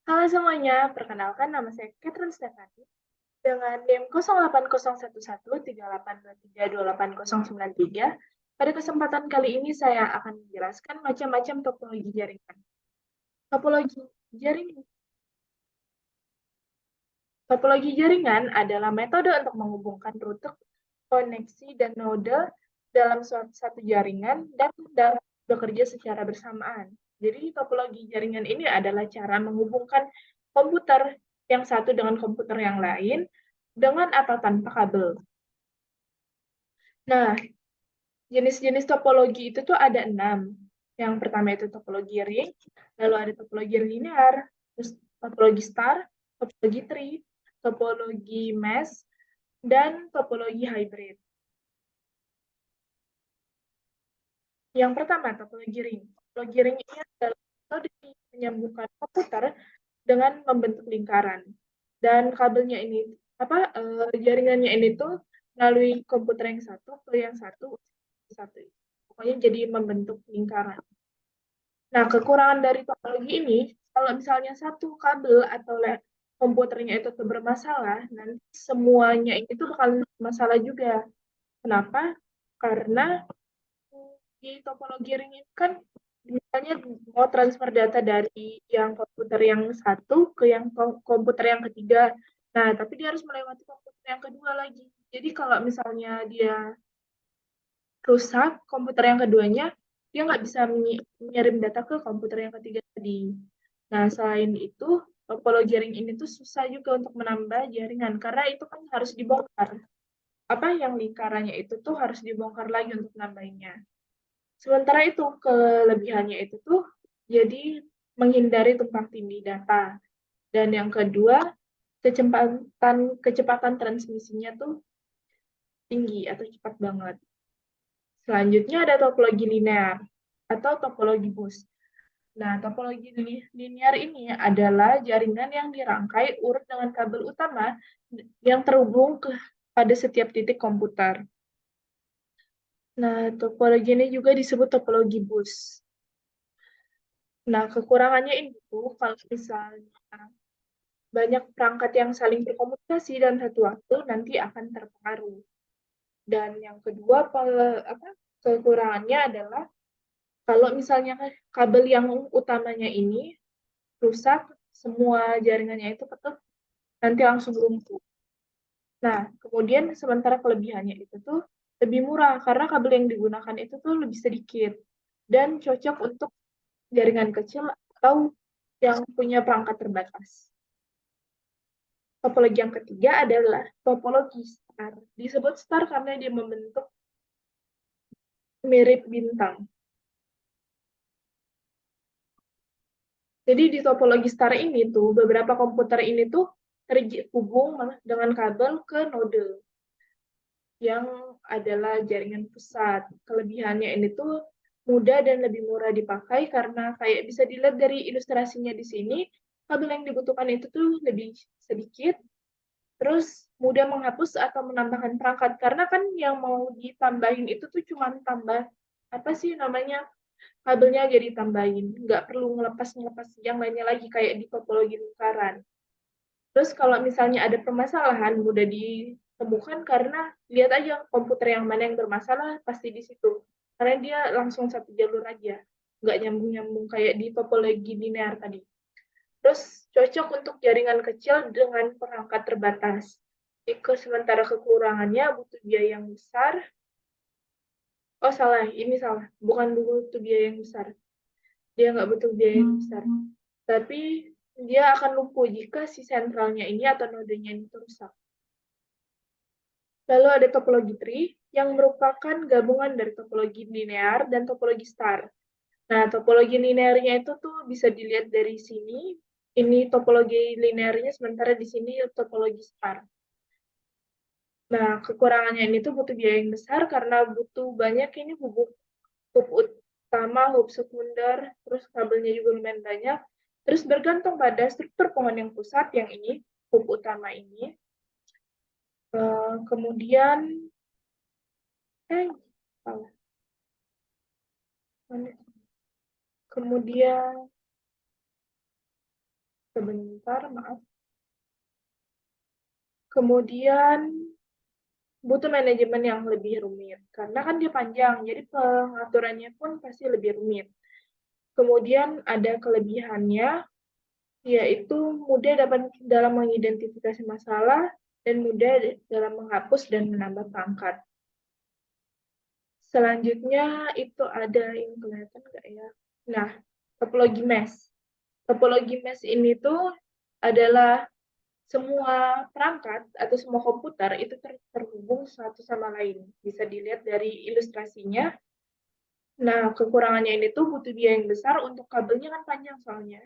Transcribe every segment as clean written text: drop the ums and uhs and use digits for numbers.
Halo semuanya, perkenalkan nama saya Catherine Stefani dengan NIM 08011382328093. Pada kesempatan kali ini saya akan menjelaskan macam-macam topologi jaringan. Topologi jaringan. Topologi jaringan adalah metode untuk menghubungkan rute, koneksi, dan node dalam satu jaringan dan bekerja secara bersamaan. Jadi topologi jaringan ini adalah cara menghubungkan komputer yang satu dengan komputer yang lain dengan atau tanpa kabel. Nah, jenis-jenis topologi itu tuh ada 6. Yang pertama itu topologi ring, lalu ada topologi linear, terus topologi star, topologi tree, topologi mesh, dan topologi hybrid. Yang pertama, topologi ring. Topologi ring ini adalah metode menyambungkan komputer dengan membentuk lingkaran. Dan kabelnya ini, jaringannya ini tuh melalui komputer yang satu ke yang satu. Pokoknya jadi membentuk lingkaran. Nah, kekurangan dari topologi ini, kalau misalnya satu kabel atau komputernya itu tuh bermasalah, nanti semuanya itu bakal masalah juga. Kenapa? Karena di topologi ring ini kan misalnya mau transfer data dari yang komputer yang satu ke yang komputer yang ketiga. Nah, tapi dia harus melewati komputer yang kedua lagi. Jadi kalau misalnya dia rusak komputer yang keduanya, dia nggak bisa mengirim data ke komputer yang ketiga tadi. Nah, selain itu, topologi ring ini tuh susah juga untuk menambah jaringan, karena itu kan harus dibongkar. Apa yang lingkarannya itu tuh harus dibongkar lagi untuk nambahinnya. Sementara itu, kelebihannya itu tuh jadi menghindari tumpang tindih data. Dan yang kedua, kecepatan transmisinya tuh tinggi atau cepat banget. Selanjutnya ada topologi linear atau topologi bus. Nah, topologi linear ini adalah jaringan yang dirangkai urut dengan kabel utama yang terhubung pada setiap titik komputer. Nah, topologi ini juga disebut topologi bus. Nah, kekurangannya itu kalau misalnya banyak perangkat yang saling berkomunikasi dalam satu waktu, nanti akan terpengaruh. Dan yang kedua, kekurangannya adalah kalau misalnya kabel yang utamanya ini rusak, semua jaringannya itu tetap nanti langsung lumpuh. Nah, kemudian sementara kelebihannya itu tuh lebih murah karena kabel yang digunakan itu tuh lebih sedikit dan cocok untuk jaringan kecil atau yang punya perangkat terbatas. Topologi yang ketiga adalah topologi star. Disebut star karena dia membentuk mirip bintang. Jadi di topologi star ini tuh beberapa komputer ini tuh terhubung dengan kabel ke node yang adalah jaringan pusat. Kelebihannya ini tuh mudah dan lebih murah dipakai karena kayak bisa dilihat dari ilustrasinya di sini, kabel yang dibutuhkan itu tuh lebih sedikit, terus mudah menghapus atau menambahkan perangkat karena kan yang mau ditambahin itu tuh cuma tambah apa sih namanya kabelnya jadi tambahin, nggak perlu ngelepas yang lainnya lagi kayak di topologi lingkaran. Terus kalau misalnya ada permasalahan mudah ditemukan karena lihat aja komputer yang mana yang bermasalah pasti di situ. Karena dia langsung satu jalur aja, nggak nyambung-nyambung kayak di topologi linear tadi. Terus cocok untuk jaringan kecil dengan perangkat terbatas. Sementara kekurangannya butuh biaya yang besar. Oh salah, ini salah. Bukan butuh biaya yang besar. Dia nggak butuh biaya yang besar. Tapi dia akan lumpuh jika si sentralnya ini atau nodenya ini rusak. Lalu ada topologi tree yang merupakan gabungan dari topologi linear dan topologi star. Nah, topologi linearnya itu tuh bisa dilihat dari sini. Ini topologi linearnya, sementara di sini topologi star. Nah, kekurangannya ini tuh butuh biaya yang besar karena butuh banyak ini hub utama, hub sekunder, terus kabelnya juga lumayan banyak. Terus bergantung pada struktur pohon yang pusat yang ini, hub utama ini. Kemudian, salah. Kemudian Sebentar, maaf. Kemudian butuh manajemen yang lebih rumit, karena kan dia panjang, jadi pengaturannya pun pasti lebih rumit. Kemudian ada kelebihannya, yaitu mudah dalam mengidentifikasi masalah dan mudah dalam menghapus dan menambah pangkat. Selanjutnya itu ada yang kelihatan nggak ya? Nah, topologi mesh. Topologi mesh ini tuh adalah semua perangkat atau semua komputer itu terhubung satu sama lain. Bisa dilihat dari ilustrasinya. Nah, kekurangannya ini tuh butuh biaya yang besar untuk kabelnya kan panjang soalnya.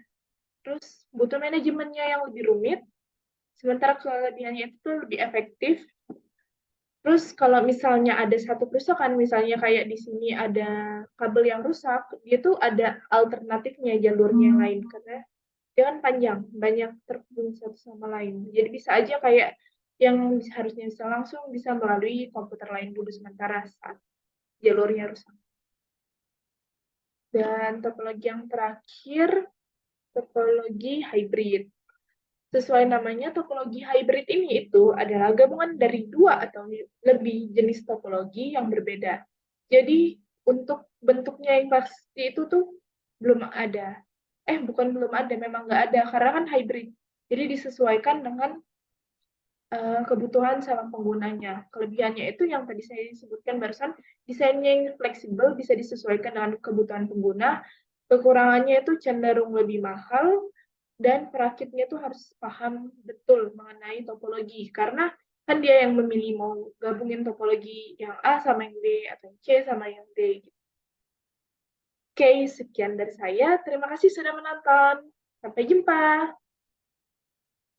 Terus butuh manajemennya yang lebih rumit, sementara kelebihannya itu tuh lebih efektif. Terus kalau misalnya ada satu kerusakan, misalnya kayak di sini ada kabel yang rusak, dia tuh ada alternatifnya jalurnya yang lain karena dia kan panjang, banyak terhubung satu sama lain. Jadi bisa aja kayak yang harusnya bisa langsung bisa melalui komputer lain dulu sementara saat jalurnya rusak. Dan topologi yang terakhir, topologi hybrid. Sesuai namanya, topologi hybrid ini itu adalah gabungan dari dua atau lebih jenis topologi yang berbeda. Jadi untuk bentuknya yang pasti itu tuh belum ada. Bukan belum ada, memang nggak ada karena kan hybrid. Jadi disesuaikan dengan kebutuhan sama penggunanya. Kelebihannya itu yang tadi saya sebutkan barusan, desainnya yang fleksibel bisa disesuaikan dengan kebutuhan pengguna. Kekurangannya itu cenderung lebih mahal dan perakitnya tuh harus paham betul mengenai topologi karena kan dia yang memilih mau gabungin topologi yang A sama yang B atau yang C sama yang D. Oke, sekian dari saya. Terima kasih sudah menonton. Sampai jumpa.